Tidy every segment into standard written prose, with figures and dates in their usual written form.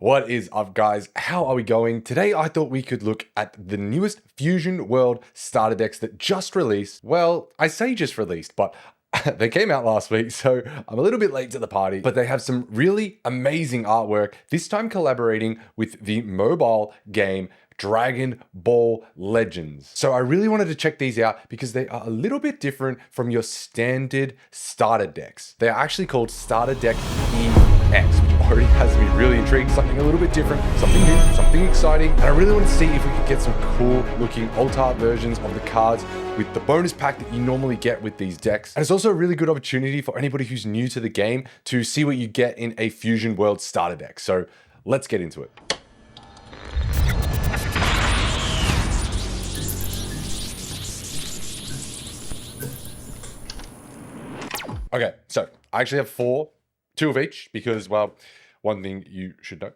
What is up, guys? How are we going? Today I thought we could look at the newest Fusion World starter decks that just released. Well, I say just released, but they came out last week, so I'm a little bit late to the party, but they have some really amazing artwork, this time collaborating with the mobile game Dragon Ball Legends. So I really wanted to check these out because they are a little bit different from your standard starter decks. They are actually called Starter Deck EX, which already has me really intrigued. Something a little bit different, something new, something exciting. And I really want to see if we could get some cool looking alt art versions of the cards with the bonus pack that you normally get with these decks. And it's also a really good opportunity for anybody who's new to the game to see what you get in a Fusion World starter deck. So let's get into it. Okay, so I actually have two of each because, well, one thing you should know,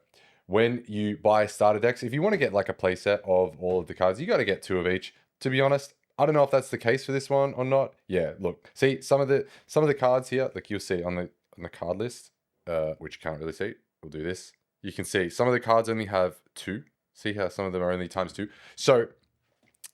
when you buy starter decks, if you want to get like a playset of all of the cards, you got to get two of each. To be honest, I don't know if that's the case for this one or not. Yeah, look, see some of the cards here, like you'll see on the card list, which you can't really see. We'll do this. You can see some of the cards only have two. See how some of them are only times2. So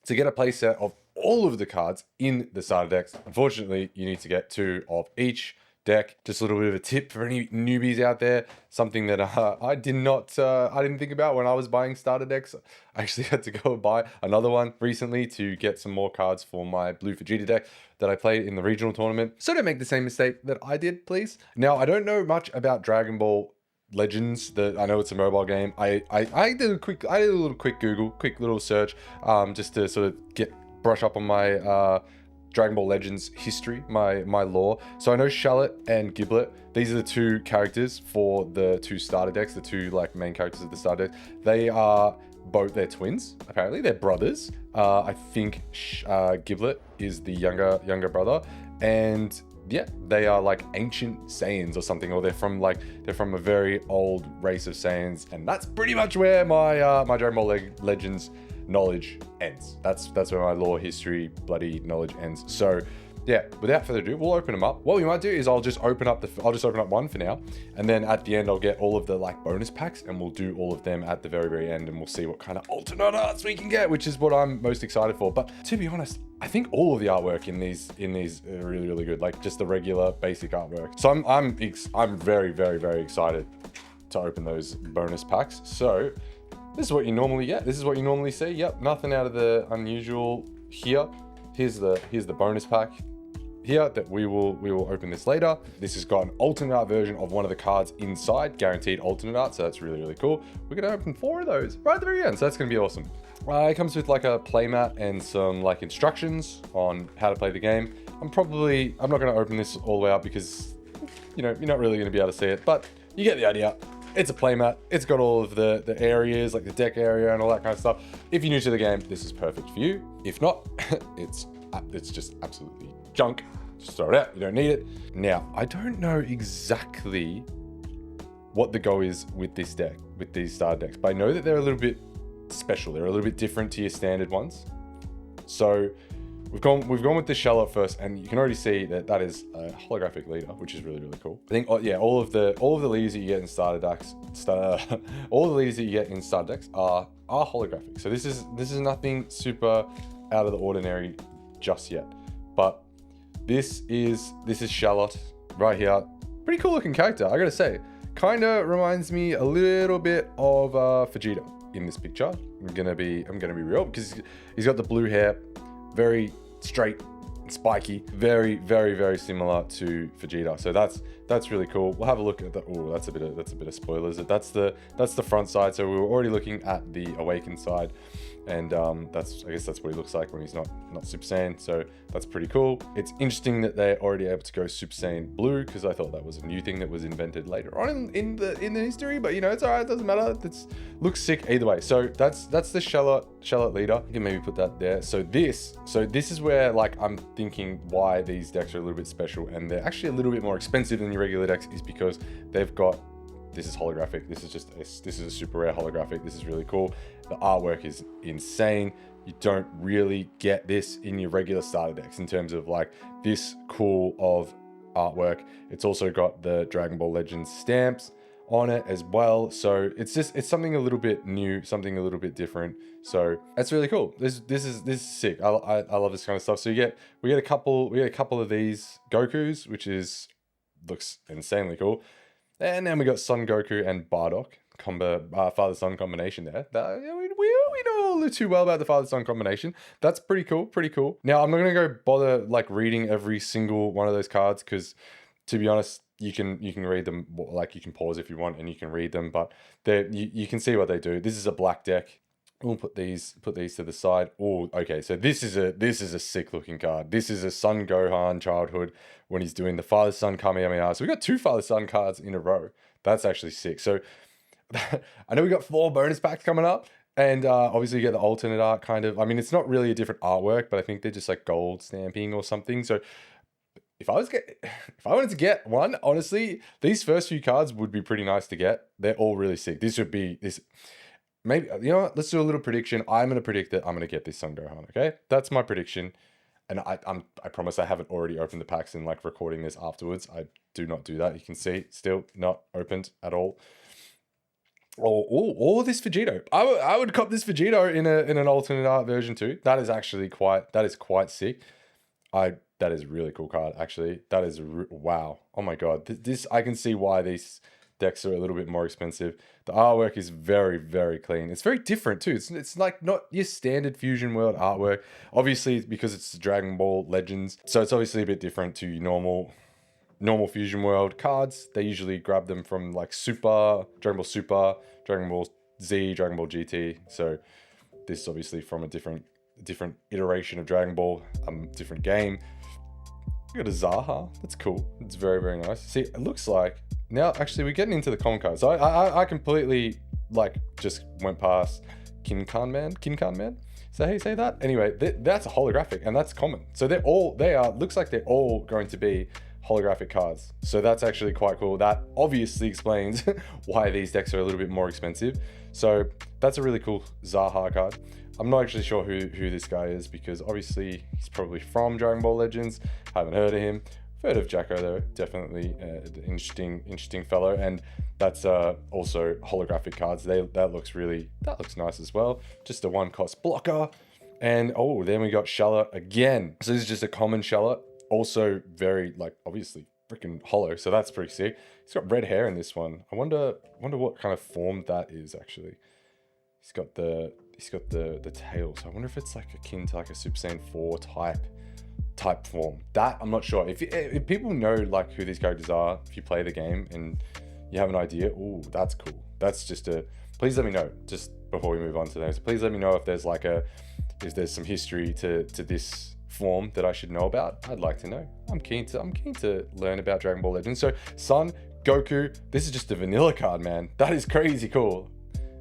to get a playset of all of the cards in the starter decks, unfortunately, you need to get two of each deck. Just a little bit of a tip for any newbies out there, something that I didn't think about when I was buying starter decks. I actually had to go and buy another one recently to get some more cards for my blue Vegeta deck that I played in the regional tournament. So don't make the same mistake that I did, please. Now, I don't know much about Dragon Ball Legends. I know it's a mobile game. I did a little quick Google, quick little search, just to sort of brush up on my Dragon Ball Legends history, my lore. So I know Shallot and Giblet. These are the two characters for the two starter decks, the two like main characters of the starter deck. They're twins, apparently. They're brothers. I think Giblet is the younger brother, and yeah, they are like ancient Saiyans or something, or they're from a very old race of Saiyans, and that's pretty much where my my Dragon Ball Legends knowledge ends. That's where my lore history bloody knowledge ends. So yeah, without further ado, we'll open them up. What we might do is I'll just open up one for now, and then at the end I'll get all of the like bonus packs, and we'll do all of them at the very end, and we'll see what kind of alternate arts we can get, which is what I'm most excited for. But to be honest, I think all of the artwork in these are really good, like just the regular basic artwork. So I'm very excited to open those bonus packs. So this is what you normally get. This is what you normally see. Yep, nothing out of the unusual here. Here's the bonus pack here that we will open this later. This has got an alternate art version of one of the cards inside, guaranteed alternate art. So that's really cool. We're gonna open 4 of those right at the very end. So that's gonna be awesome. It comes with like a playmat and some like instructions on how to play the game. I'm not gonna open this all the way up because you know you're not really gonna be able to see it, but you get the idea. It's a playmat. It's got all of the areas, like the deck area and all that kind of stuff. If you're new to the game, this is perfect for you. If not, it's just absolutely junk. Just throw it out. You don't need it. Now, I don't know exactly what the go is with this deck, with these starter decks, but I know that they're a little bit special. They're a little bit different to your standard ones. So we've gone with the Shallot first, and you can already see that is a holographic leader, which is really cool. I think yeah, all of the leaders that you get in starter decks, all the leaders that you get in starter decks are holographic. So this is nothing super out of the ordinary just yet. But this is Shallot right here. Pretty cool looking character, I gotta say. Kind of reminds me a little bit of Vegeta in this picture. I'm gonna be real, because he's got the blue hair, very straight and spiky, very similar to Vegeta. So that's really cool. We'll have a look at that. Oh, that's a bit of spoilers. That's the front side. So we were already looking at the awakened side, and I guess that's what he looks like when he's not Super Saiyan. So that's pretty cool. It's interesting that they're already able to go Super Saiyan blue, because I thought that was a new thing that was invented later on in the history. But you know, it's alright. It doesn't matter. It looks sick either way. So that's the Shallot leader. You can maybe put that there. So this is where like I'm thinking why these decks are a little bit special, and they're actually a little bit more expensive than your regular decks, is because they've got, this is holographic. This is a super rare holographic. This is really cool. The artwork is insane. You don't really get this in your regular starter decks in terms of like this cool of artwork. It's also got the Dragon Ball Legends stamps on it as well. So it's something a little bit new, something a little bit different. So that's really cool. This is sick. I love this kind of stuff. So we get a couple of these Gokus, which looks insanely cool. And then we got Son Goku and Bardock father son combination there. We know all too well about the father son combination. That's pretty cool. Now I'm not gonna go bother like reading every single one of those cards, because to be honest, you can read them, like you can pause if you want and you can read them, but you can see what they do. This is a black deck. We'll put these to the side. Oh, okay. So this is a sick looking card. This is a Son Gohan childhood when he's doing the father son Kamehameha. So we got 2 father son cards in a row. That's actually sick. So I know we got 4 bonus packs coming up, and obviously you get the alternate art kind of. I mean, it's not really a different artwork, but I think they're just like gold stamping or something. So if I wanted to get one, honestly, these first few cards would be pretty nice to get. They're all really sick. This would be this. Maybe, you know what? Let's do a little prediction. I'm going to predict that I'm going to get this Son Gohan, okay? That's my prediction. And I promise I haven't already opened the packs and like recording this afterwards. I do not do that. You can see, still not opened at all. All this Vegito. I would cop this Vegito in an alternate art version too. That is quite sick. That is a really cool card, actually. That is, wow. Oh my God. This, I can see why these decks are a little bit more expensive. The artwork is very, very clean. It's very different too. It's like not your standard Fusion World artwork. Obviously, because it's Dragon Ball Legends, so it's obviously a bit different to normal Fusion World cards. They usually grab them from like Dragon Ball Super, Dragon Ball Z, Dragon Ball GT. So this is obviously from a different iteration of Dragon Ball, different game. We got a Zaha. That's cool. It's very, very nice. See, it looks like now actually we're getting into the common cards. So I completely like just went past Kinkan Man. Is that how you say that? Anyway, that's a holographic and that's common. So looks like they're all going to be holographic cards. So that's actually quite cool. That obviously explains why these decks are a little bit more expensive. So that's a really cool Zaha card. I'm not actually sure who this guy is, because obviously he's probably from Dragon Ball Legends. Haven't heard of him. Heard of Jacko though, definitely interesting fellow. And that's also holographic cards. That looks nice as well. Just a 1-cost blocker. And oh, then we got Shallot again. So this is just a common Shallot. Also very like obviously freaking hollow. So that's pretty sick. He's got red hair in this one. I wonder what kind of form that is actually. He's got the tail. So I wonder if it's like akin to like a Super Saiyan 4 type form. That I'm not sure. If people know like who these characters are, if you play the game and you have an idea, oh, that's cool. That's just please let me know just before we move on to those. Please let me know if there's some history to this form that I should know about. I'd like to know. I'm keen to learn about Dragon Ball Legends. So Son Goku, this is just a vanilla card, man. That is crazy cool.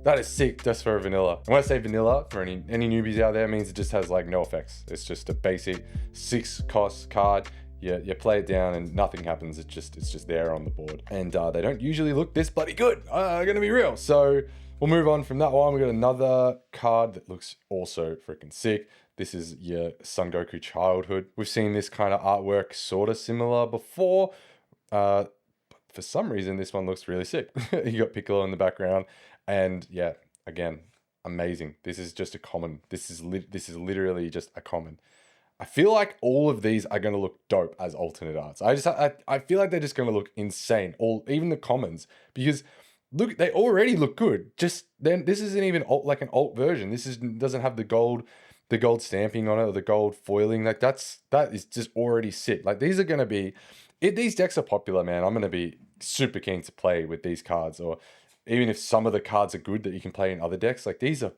That is sick just for a vanilla. And when I say vanilla, for any newbies out there, it means it just has like no effects. It's just a basic 6-cost card. You play it down and nothing happens. It's just there on the board. And they don't usually look this bloody good. Gonna be real. So we'll move on from that one. We got another card that looks also freaking sick. This is your Son Goku childhood. We've seen this kind of artwork sort of similar before. But for some reason, this one looks really sick. You got Piccolo in the background. And yeah, again, amazing. This is just a common. This is literally just a common. I feel like all of these are going to look dope as alternate arts. I feel like they're just going to look insane. Even the commons, because look, they already look good. Just then, this isn't even like an alt version. Doesn't have the gold stamping on it or the gold foiling. Like that is just already sick. Like these are going to be. If these decks are popular, man, I'm going to be super keen to play with these cards, or even if some of the cards are good that you can play in other decks, like these are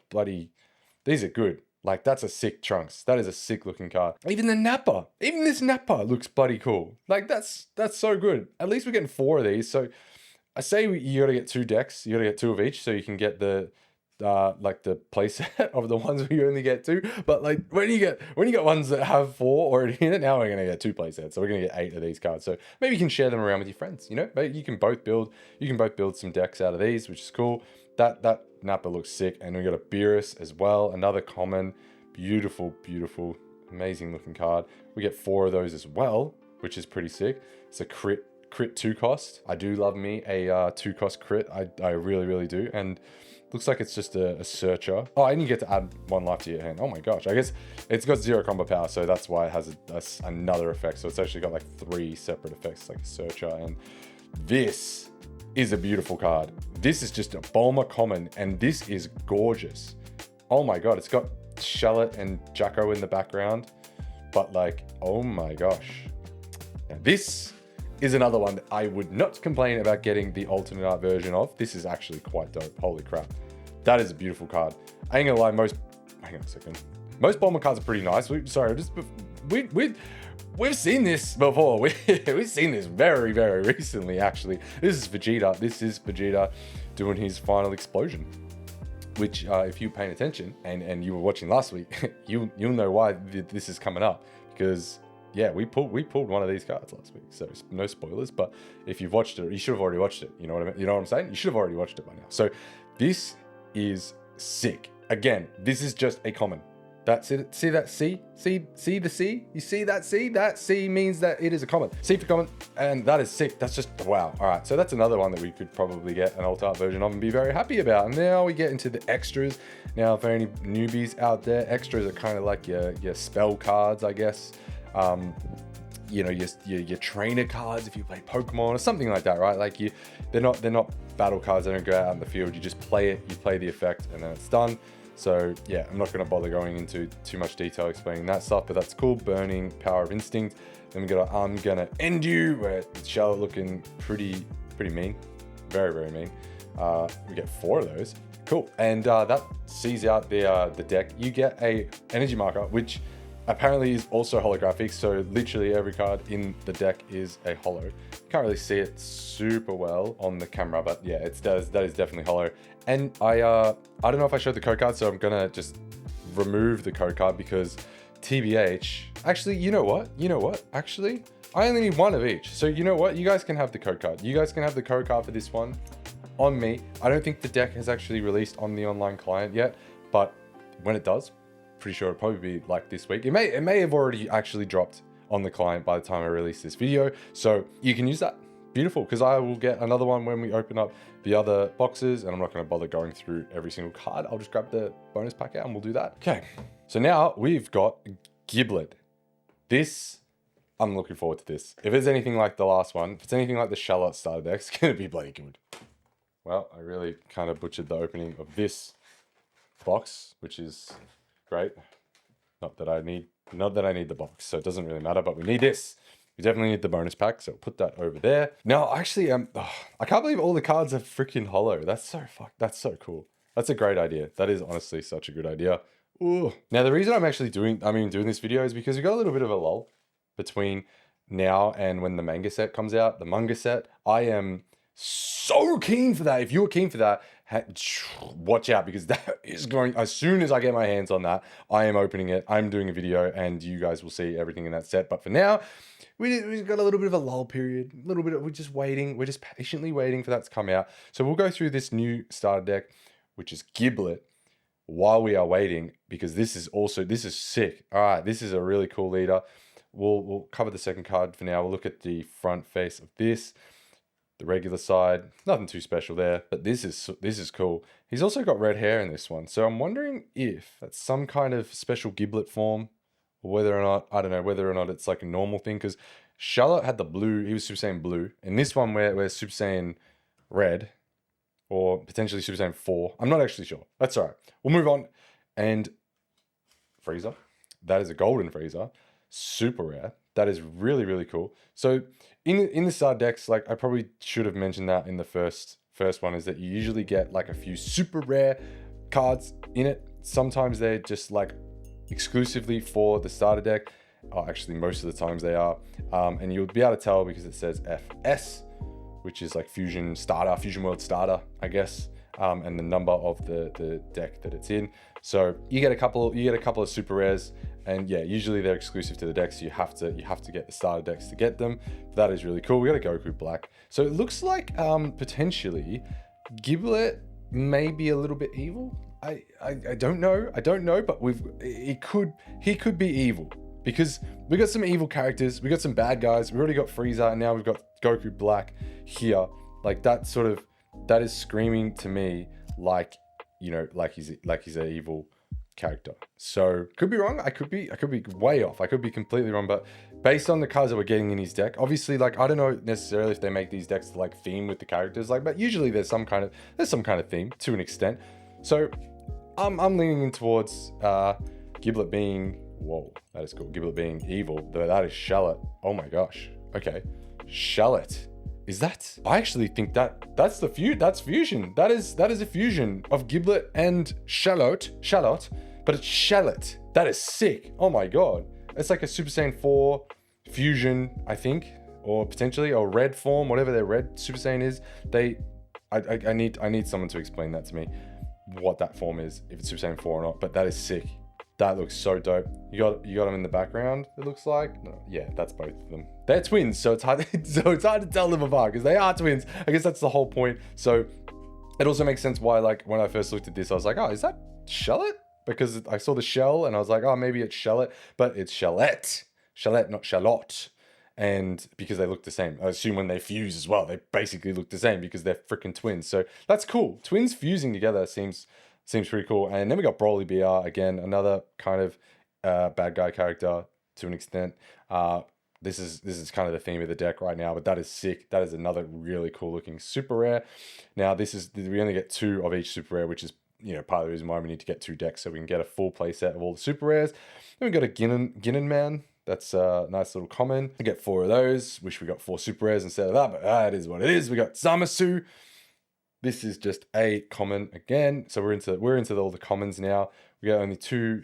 good. Like that's a sick Trunks. That is a sick looking card. Even this Nappa looks bloody cool. Like that's so good. At least we're getting 4 of these. So I say you got to get 2 decks. You got to get 2 of each, so you can get the like the playset of the ones where you only get 2. But like when you get ones that have 4 already in it, now we're gonna get 2 playsets. So we're gonna get 8 of these cards. So maybe you can share them around with your friends. You know, maybe you can both build some decks out of these, which is cool. That Nappa looks sick. And we got a Beerus as well, another common, beautiful, amazing looking card. We get 4 of those as well, which is pretty sick. It's a crit crit 2 cost. I do love me a 2 cost crit. I really, really do. And looks like it's just a searcher. Oh, and you get to add 1 life to your hand. Oh my gosh. I guess it's got 0 combo power, so that's why it has another effect. So it's actually got like 3 separate effects, like a searcher. And this is a beautiful card. This is just a Bulma common, and this is gorgeous. Oh my god, it's got Shallot and Jacko in the background, but like, oh my gosh. Now, this is another one that I would not complain about getting the alternate art version of. This is actually quite dope. Holy crap. That is a beautiful card. I ain't gonna lie, hang on a second. Most Bulma cards are pretty nice. We've seen this before. We've seen this very, very recently, actually. This is Vegeta. This is Vegeta doing his final explosion. Which, if you're paying attention and you were watching last week, you'll know why this is coming up. Because, yeah, we pulled one of these cards last week. So, no spoilers. But if you've watched it, you should have already watched it. You know what I mean? You know what I'm saying? You should have already watched it by now. So, this is sick. Again, this is just a common. That's it. See that C? See the C? You see that C? That C means that it is a common. C for common, and that is sick. That's just wow. All right, so that's another one that we could probably get an alt art version of and be very happy about. And now we get into the extras. Now, for any newbies out there, extras are kind of like your spell cards, I guess. You know, your trainer cards if you play Pokemon or something like that, right? Like they're not battle cards. They don't go out in the field. You just play it. You play the effect, and then it's done. So yeah, I'm not going to bother going into too much detail explaining that stuff, but that's cool. Burning, Power of Instinct. Then we got I'm gonna end you, where Shallot looking pretty mean, very, very mean. We get 4 of those. Cool, and that sees out the deck. You get a energy marker, which apparently is also holographic. So literally every card in the deck is a holo. Can't really see it super well on the camera, but yeah, that is definitely holo. And I don't know if I showed the code card, so I'm gonna just remove the code card because TBH. Actually, you know what? Actually, I only need 1 of each. So you know what? You guys can have the code card. You guys can have the code card for this one on me. I don't think the deck has actually released on the online client yet, but when it does, pretty sure it'll probably be like this week. It may have already actually dropped on the client by the time I release this video. So you can use that. Beautiful, because I will get another one when we open up the other boxes, and I'm not going to bother going through every single card. I'll just grab the bonus pack out and we'll do that. Okay, so now we've got Giblet. This, I'm looking forward to this. If it's anything like the last one, if it's anything like the Shallot starter deck, it's going to be bloody good. Well, I really kind of butchered the opening of this box, which is great. Not that I need the box, so it doesn't really matter, but we need this. We definitely need the bonus pack, so put that over there. Now, actually, I can't believe all the cards are freaking holo. That's so cool. That's a great idea. That is honestly such a good idea. Ooh. Now, the reason I'm actually doing this video is because we got a little bit of a lull between now and when the manga set comes out, the manga set. I am so keen for that. If you're keen for that, watch out, because that is going, as soon as I get my hands on that, I am opening it. I'm doing a video and you guys will see everything in that set. But for now, we've got a little bit of a lull period, we're just waiting. We're just patiently waiting for that to come out. So we'll go through this new starter deck, which is Giblet, while we are waiting, because this is sick. All right, this is a really cool leader. We'll cover the second card for now. We'll look at the front face of this. The regular side, nothing too special there, but this is cool. He's also got red hair in this one, so I'm wondering if that's some kind of special Giblet form, or whether or not, I don't know, whether or not it's like a normal thing, because Shallot had the blue, he was Super Saiyan blue, and this one we're Super Saiyan red, or potentially Super Saiyan 4. I'm not actually sure. That's all right. We'll move on. And Frieza, that is a golden Frieza, super rare. That is really, really cool. So in the star decks, like I probably should have mentioned that in the first one, is that you usually get like a few super rare cards in it. Sometimes they're just like exclusively for the starter deck. Oh, actually, most of the times they are. And you'll be able to tell because it says FS, which is like Fusion World Starter, I guess. And the number of the deck that it's in. So you get a couple of super rares, and yeah, usually they're exclusive to the decks. So you have to get the starter decks to get them. That is really cool. We got a Goku Black. So it looks like potentially Giblet may be a little bit evil. I don't know, but he could be evil, because we got some evil characters, we got some bad guys, we already got Frieza, and now we've got Goku Black here, like that is screaming to me like, you know, like he's an evil character. So could be wrong. I could be way off. I could be completely wrong, but based on the cards that we're getting in his deck, obviously, like, I don't know necessarily if they make these decks to like theme with the characters, like, but usually there's some kind of theme to an extent. So I'm leaning in towards Giblet being, whoa, that is cool. Giblet being evil. That is Shallot. Oh my gosh. Okay, Shallot. Is that? I actually think that's fusion. That is a fusion of Giblet and Shallot, but it's Shallot. That is sick. Oh my god. It's like a Super Saiyan 4 fusion, I think, or potentially, or red form, whatever their red Super Saiyan is. I need someone to explain that to me, what that form is, if it's Super Saiyan 4 or not. But that is sick. That looks so dope. You got them in the background, it looks like. No, yeah, that's both of them. They're twins, so it's hard to tell them apart because they are twins. I guess that's the whole point. So it also makes sense why, like, when I first looked at this, I was like, oh, is that Shallot? Because I saw the shell and I was like, oh, maybe it's Shallot, but it's Shallot. Shallot, not Shallot. And because they look the same. I assume when they fuse as well, they basically look the same because they're freaking twins. So that's cool. Twins fusing together seems pretty cool. And then we got Broly BR again, another kind of bad guy character to an extent. This is kind of the theme of the deck right now, but that is sick. That is another really cool looking super rare. Now we only get 2 of each super rare, which is, you know, part of the reason why we need to get 2 decks so we can get a full play set of all the super rares. Then we got a Ginnan Man. That's a nice little common. We get 4 of those. Wish we got 4 super rares instead of that, but that is what it is. We got Zamasu. This is just a common again. So we're into all the commons now. We got only two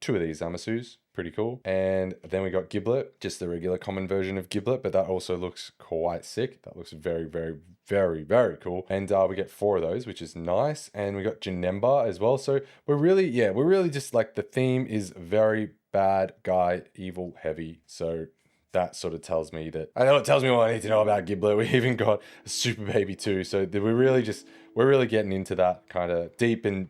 of these Zamasus. Pretty cool. And then we got Giblet, just the regular common version of Giblet, but that also looks quite sick. That looks very, very, very, very cool. And we get 4 of those, which is nice. And we got Janemba as well. So we're really just like, the theme is very bad guy, evil heavy. So that sort of tells me that, I know it tells me what I need to know about Giblet. We even got a super baby too. So we're really getting into that kind of deep and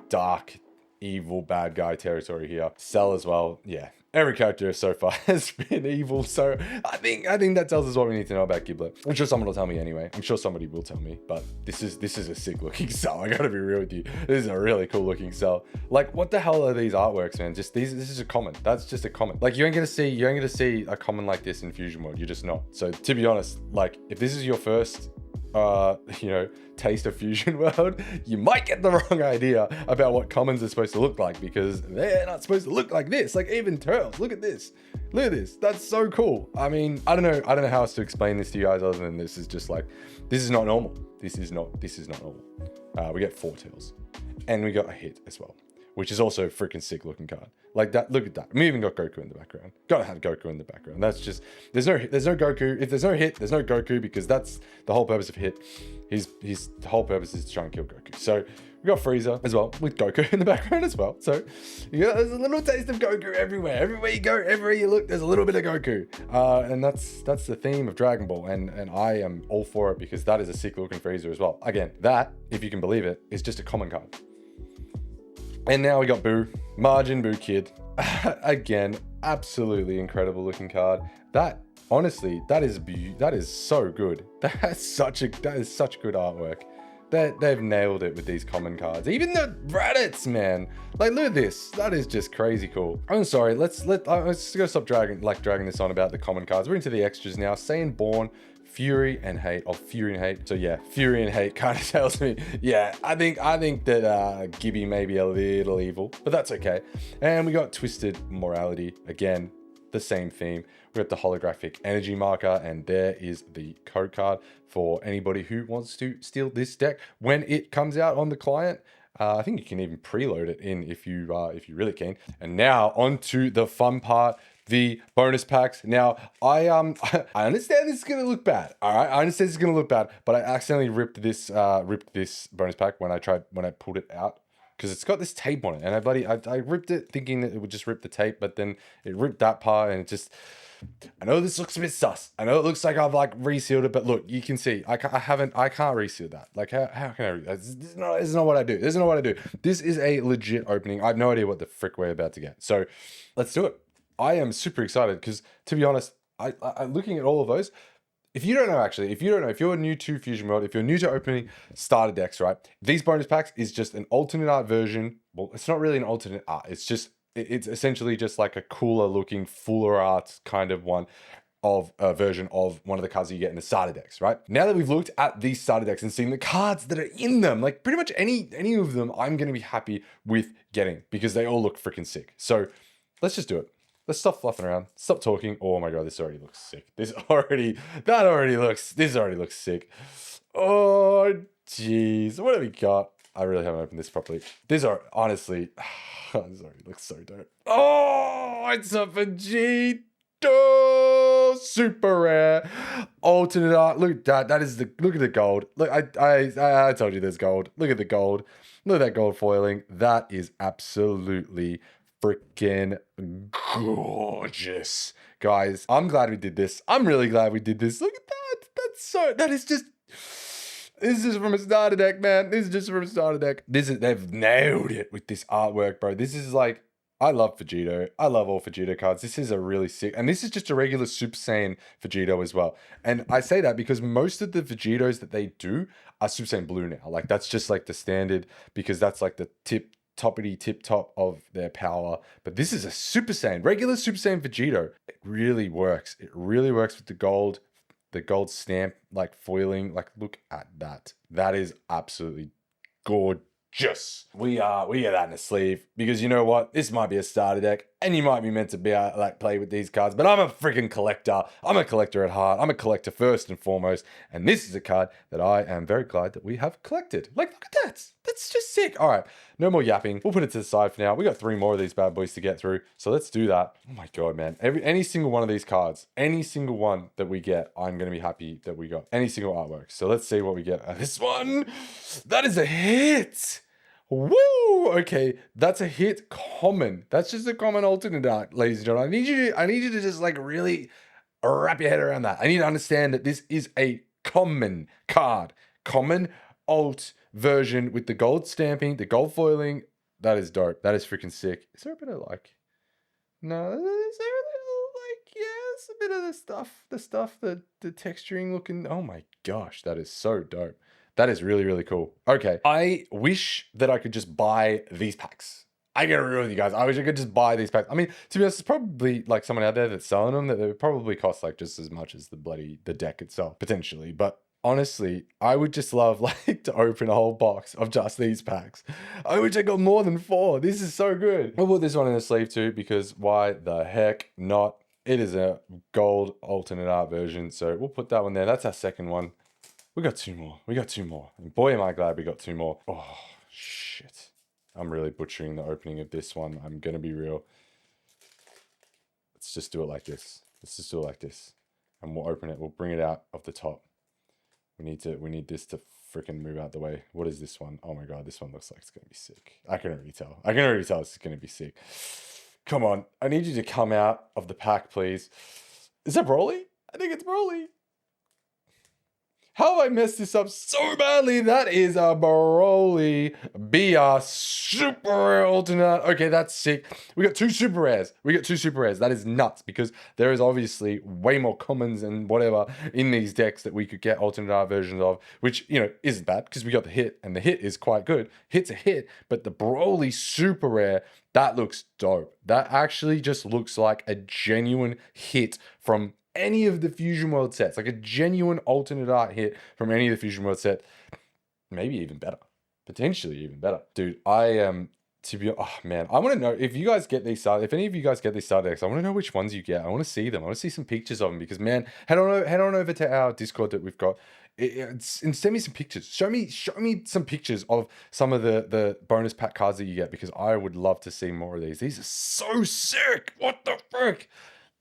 dark, evil bad guy territory here. Cell as well. Yeah. Every character so far has been evil. So I think that tells us what we need to know about Giblet. I'm sure someone will tell me anyway. I'm sure somebody will tell me, but this is a sick looking Cell. I gotta be real with you. This is a really cool looking Cell. Like, what the hell are these artworks, man? This is a common. That's just a common. Like, you ain't gonna see a common like this in Fusion World. You're just not. So to be honest, like, if this is your first taste of Fusion World, you might get the wrong idea about what commons are supposed to look like, because they're not supposed to look like this. Like, even Turtles, look at this. That's so cool. I mean, I don't know how else to explain this to you guys other than this is just like, this is not normal. This is not normal. We get 4 tails, and we got a hit as well, which is also a freaking sick looking card. Like that, look at that. We even got Goku in the background. Gotta have Goku in the background. That's just, there's no Goku. If there's no hit, there's no Goku, because that's the whole purpose of hit. His whole purpose is to try and kill Goku. So we got Frieza as well, with Goku in the background as well. So there's a little taste of Goku everywhere. Everywhere you go, everywhere you look, there's a little bit of Goku. And that's the theme of Dragon Ball. And I am all for it, because that is a sick looking Frieza as well. Again, that, if you can believe it, is just a common card. And now we got Buu, Majin Buu Kid. Again, absolutely incredible looking card. That, honestly, that is so good. That is such good artwork. They've nailed it with these common cards. Even the Raditz, man. Like, look at this. That is just crazy cool. I'm sorry. Let's go stop dragging this on about the common cards. We're into the extras now. Saiyan Born, Fury and Hate. So yeah, Fury and Hate kind of tells me, yeah, I think that Gibby may be a little evil, but that's okay. And we got Twisted Morality. Again, the same theme. We got the holographic energy marker, and there is the code card for anybody who wants to steal this deck when it comes out on the client. I think you can even preload it in if you really can. And now on to the fun part, the bonus packs. Now, I understand this is gonna look bad. All right, I understand this is gonna look bad, but I accidentally ripped this bonus pack when I pulled it out, because it's got this tape on it, and I ripped it thinking that it would just rip the tape, but then it ripped that part, and it just, I know this looks a bit sus. I know it looks like I've like resealed it, but look, you can see I can't reseal that. Like, how can I? This is not what I do. This is not what I do. This is a legit opening. I have no idea what the frick we're about to get. So let's do it. I am super excited, because, to be honest, I looking at all of those, if you don't know, actually, if you're new to Fusion World, if you're new to opening starter decks, right? These bonus packs is just an alternate art version. Well, it's not really an alternate art. It's essentially just like a cooler looking, fuller art kind of one of a version of one of the cards you get in the starter decks, right? Now that we've looked at these starter decks and seen the cards that are in them, like pretty much any of them, I'm going to be happy with getting because they all look freaking sick. So let's just do it. Let's stop fluffing around. Stop talking. Oh my god, this already looks sick. This already looks sick. Oh jeez, what have we got? I really haven't opened this properly. These are honestly, this already looks so dope. Oh, it's a Vegeta, super rare, alternate art. Look at that. That is look at the gold. Look, I told you there's gold. Look at the gold. Look at that gold foiling. That is absolutely freaking gorgeous, guys. I'm glad we did this. I'm really glad we did this. Look at that. This is from a starter deck, man. This is just from a starter deck. They've nailed it with this artwork, bro. This is like, I love Vegito. I love all Vegito cards. This is a really sick, and this is just a regular Super Saiyan Vegito as well. And I say that because most of the Vegitos that they do are Super Saiyan Blue now. Like that's just like the standard because that's like the tip top of their power. But this is a Super Saiyan, regular Super Saiyan Vegito. It really works. It really works with the gold stamp, like foiling. Like look at that. That is absolutely gorgeous. We get that in a sleeve because you know what? This might be a starter deck and you might be meant to be like play with these cards, but I'm a freaking collector. I'm a collector at heart. I'm a collector first and foremost. And this is a card that I am very glad that we have collected. Like, look at that. That's just sick. All right, no more yapping. We'll put it to the side for now. We got 3 more of these bad boys to get through. So let's do that. Oh my God, man. Any single one of these cards, any single one that we get, I'm going to be happy that we got any single artwork. So let's see what we get. This one, that is a hit. Woo! Okay, that's a hit common. That's just a common alternate art, ladies and gentlemen. I need you to just like really wrap your head around that. I need to understand that this is a common card. Common alt version with the gold stamping, the gold foiling. That is dope. That is freaking sick. Is there a bit of like, no, is there a little like, yes, a bit of the texturing looking, oh my gosh, that is so dope. That is really, really cool. Okay, I wish that I could just buy these packs. I get real with you guys. I wish I could just buy these packs. I mean, to be honest, there's probably like someone out there that's selling them that they would probably cost like just as much as the deck itself, potentially. But honestly, I would just love like to open a whole box of just these packs. I wish I got more than 4. This is so good. I'll put this one in the sleeve too because why the heck not? It is a gold alternate art version. So we'll put that one there. That's our second one. We got 2 more. And boy, am I glad we got 2 more. Oh, shit. I'm really butchering the opening of this one. I'm going to be real. Let's just do it like this. And we'll open it. We'll bring it out of the top. We need this to freaking move out the way. What is this one? Oh my God, this one looks like it's going to be sick. I can already tell this is going to be sick. Come on. I need you to come out of the pack, please. Is that Broly? I think it's Broly. How have I messed this up so badly? That is a Broly BR super rare alternate. Okay, that's sick. We got 2 super rares. That is nuts because there is obviously way more commons and whatever in these decks that we could get alternate art versions of, which, you know, isn't bad because we got the hit and the hit is quite good. Hit's a hit, but the Broly super rare, that looks dope. That actually just looks like a genuine hit from any of the Fusion World sets, like a genuine alternate art hit from any of the Fusion World set, maybe even better, potentially even better. Dude, I am, oh man, I want to know if you guys get these starter, if any of you guys get these starter decks, I want to know which ones you get. I want to see them. I want to see some pictures of them because man, head on over to our Discord that we've got. And send me some pictures. Show me some pictures of some of the bonus pack cards that you get because I would love to see more of these. These are so sick. What the frick?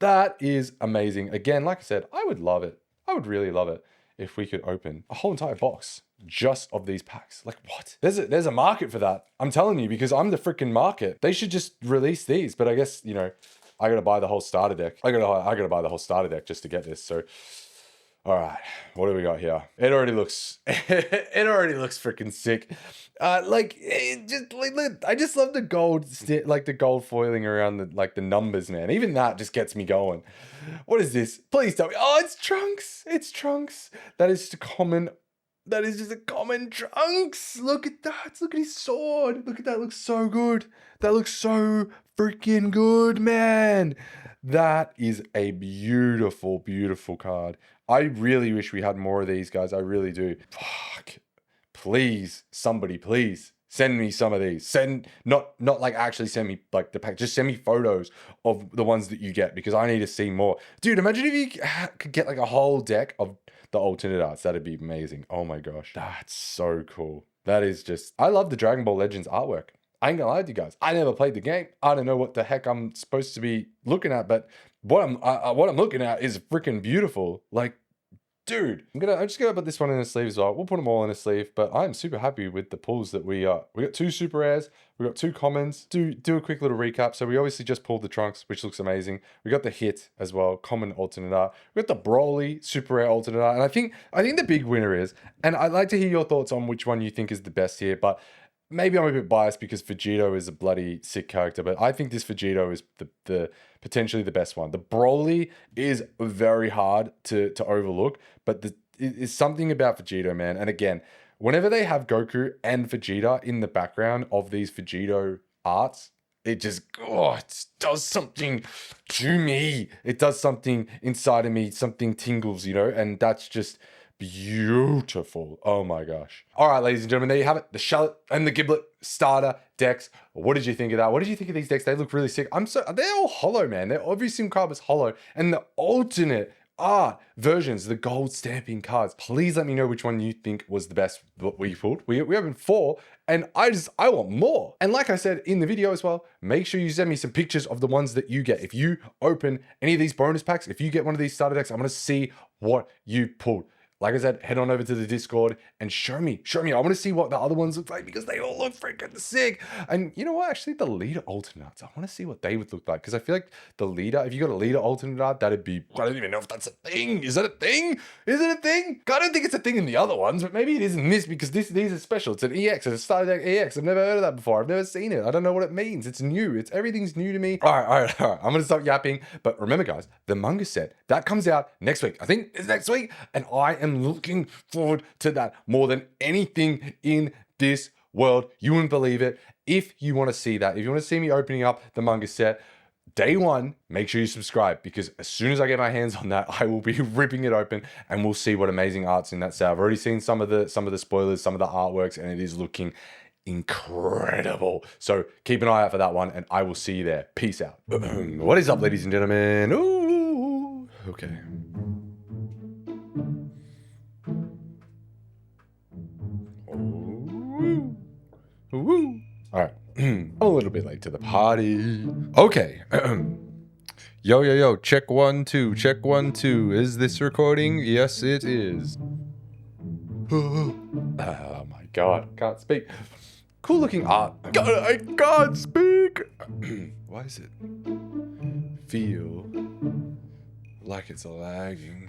That is amazing. Again, like I said, I would love it. I would really love it if we could open a whole entire box just of these packs. Like what? There's a market for that. I'm telling you because I'm the freaking market. They should just release these. But I guess, you know, I got to buy the whole starter deck. I got to buy the whole starter deck just to get this. So All right, what do we got here? It already looks, it already looks freaking sick. Like it just like look, I just love the gold, like the gold foiling around the like the numbers, man. Even that just gets me going. What is this? Please tell me. Oh, it's Trunks. It's Trunks. That is just a common. That is just a common Trunks. Look at that. Look at his sword. Look at that. Looks so good. That looks so freaking good, man. That is a beautiful, beautiful card. I really wish we had more of these, guys. I really do. Fuck. Please, somebody, please send me some of these. Send not like actually send me like the pack. Just send me photos of the ones that you get because I need to see more. Dude, imagine if you could get like a whole deck of the alternate arts. That'd be amazing. Oh my gosh, that's so cool. That is just. I love the Dragon Ball Legends artwork. I ain't gonna lie to you guys. I never played the game. I don't know what the heck I'm supposed to be looking at, but what I'm looking at is freaking beautiful. Like, dude, I'm just gonna put this one in a sleeve as well. We'll put them all in a sleeve, but I'm super happy with the pulls that we got 2 super rares, we got 2 commons. Do a quick little recap. So we obviously just pulled the Trunks, which looks amazing. We got the hit as well, common alternate art. We got the Broly super rare alternate art, and I think the big winner is, and I'd like to hear your thoughts on which one you think is the best here, but maybe I'm a bit biased because Vegito is a bloody sick character, but I think this Vegito is the potentially the best one. The Broly is very hard to overlook, but it's something about Vegito, man. And again, whenever they have Goku and Vegeta in the background of these Vegito arts, it just, it does something to me. It does something inside of me, something tingles, and that's just beautiful. Oh my gosh. All right, ladies and gentlemen, there you have it. The Shallot and the Giblet starter decks. What did you think of that? What did you think of these decks? They look really sick. They're all hollow, man. Every single card was hollow. And the alternate art versions, the gold stamping cards. Please let me know which one you think was the best what we pulled. We opened 4 and I want more. And like I said in the video as well, make sure you send me some pictures of the ones that you get. If you open any of these bonus packs, if you get one of these starter decks, I want to see what you pulled. Like I said, head on over to the Discord and show me. I want to see what the other ones look like because they all look freaking sick. And you know what? Actually, the leader alternates, I want to see what they would look like because I feel like the leader, if you got a leader alternate art, that'd be, I don't even know if that's a thing. Is that a thing? Is it a thing? I don't think it's a thing in the other ones, but maybe it is in this because these are special. It's an EX, it's a starter deck EX. I've never heard of that before. I've never seen it. I don't know what it means. It's new. Everything's new to me. All right. I'm going to stop yapping. But remember, guys, the manga set, that comes out next week. I think it's next week. And I am looking forward to that more than anything in this world. You wouldn't believe it. If you want to see that, if you want to see me opening up the manga set, day 1, make sure you subscribe because as soon as I get my hands on that, I will be ripping it open and we'll see what amazing art's in that set. I've already seen some of the spoilers, some of the artworks, and it is looking incredible. So keep an eye out for that one and I will see you there. Peace out. What is up, ladies and gentlemen? Ooh, okay. Woo. All right. I'm a little bit late to the party. Okay. Yo. Check 1 2. Check 1 2. Is this recording? Yes, it is. Oh my god. Can't speak. Cool looking art. God, I can't speak. Why is it feel like it's lagging?